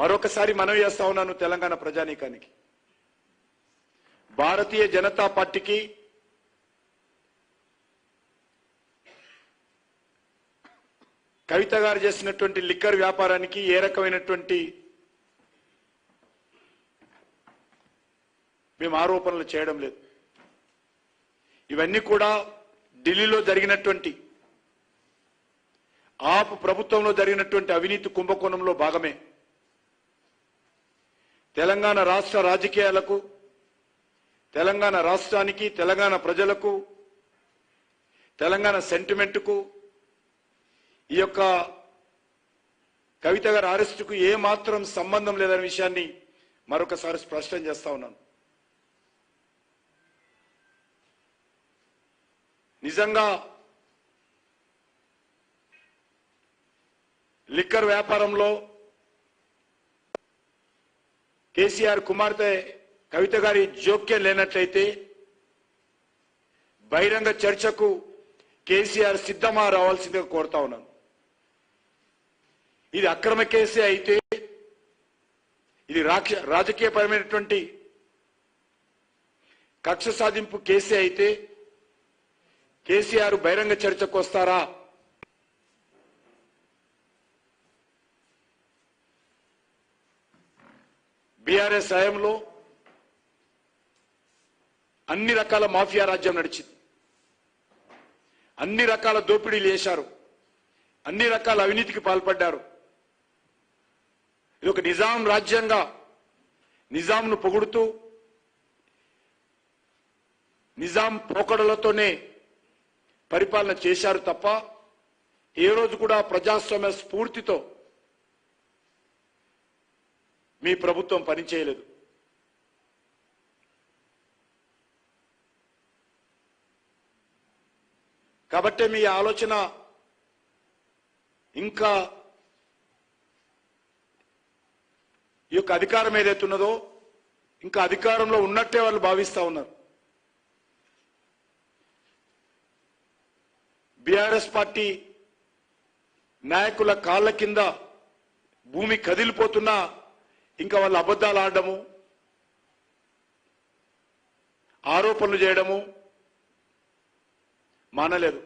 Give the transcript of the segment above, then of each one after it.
మరొకసారి మనవి చేస్తా ఉన్నాను తెలంగాణ ప్రజానీకానికి, భారతీయ జనతా పార్టీకి కవిత గారు చేసినటువంటి లిక్కర్ వ్యాపారానికి ఏ రకమైనటువంటి మేము ఆరోపణలు చేయడం లేదు. ఇవన్నీ కూడా ఢిల్లీలో జరిగినటువంటి ఆప్ ప్రభుత్వంలో జరిగినటువంటి అవినీతి కుంభకోణంలో భాగమే. తెలంగాణ రాష్ట్ర రాజకీయాలకు, తెలంగాణ రాష్ట్రానికి, తెలంగాణ ప్రజలకు, తెలంగాణ సెంటిమెంట్కు ఈ యొక్క కవిత గారి అరెస్టుకు ఏ మాత్రం సంబంధం లేదనే విషయాన్ని మరొకసారి స్పష్టం చేస్తా ఉన్నాను. నిజంగా లిక్కర్ వ్యాపారంలో కేసీఆర్ కుమార్తె కవిత గారి జోక్యం లేనట్లయితే బహిరంగ చర్చకు కేసీఆర్ సిద్ధమా రావాల్సిందిగా కోరుతా ఉన్నాను. ఇది అక్రమ కేసే అయితే, ఇది రాజకీయపరమైనటువంటి కక్ష సాధింపు కేసే అయితే కేసీఆర్ బహిరంగ చర్చకు వస్తారా? బీఆర్ఎస్ హయాంలో అన్ని రకాల మాఫియా రాజ్యం నడిచింది, అన్ని రకాల దోపిడీలు చేశారు, అన్ని రకాల అవినీతికి పాల్పడ్డారు. ఇది ఒక నిజాం రాజ్యంగా నిజాంను పొగుడుతూ నిజాం పోకడలతోనే పరిపాలన చేశారు తప్ప ఏ రోజు కూడా ప్రజాస్వామ్య స్ఫూర్తితో మీ ప్రభుత్వం పనిచేయలేదు. కాబట్టి మీ ఆలోచన ఇంకా ఈ యొక్క అధికారం ఏదైతే ఉన్నదో ఇంకా అధికారంలో ఉన్నట్టే వాళ్ళు భావిస్తా ఉన్నారు. బీఆర్ఎస్ పార్టీ నాయకుల కాళ్ల కింద భూమి కదిలిపోతున్నా ఇంకా వాళ్ళు అబద్ధాలు ఆడడము, ఆరోపణలు చేయడము మానలేదు.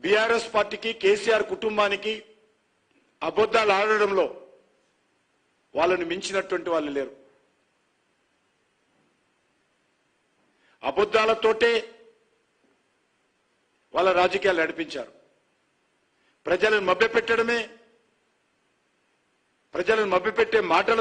బీఆర్ఎస్ పార్టీకి, కేసీఆర్ కుటుంబానికి అబద్ధాలు ఆడడంలో వాళ్ళని మించినటువంటి వాళ్ళు లేరు. అబద్ధాలతోటే వాళ్ళ రాజకీయాలు నడిపించారు. ప్రజలను మభ్యపెట్టడమే, ప్రజలను మభ్యపెట్టే మాటలు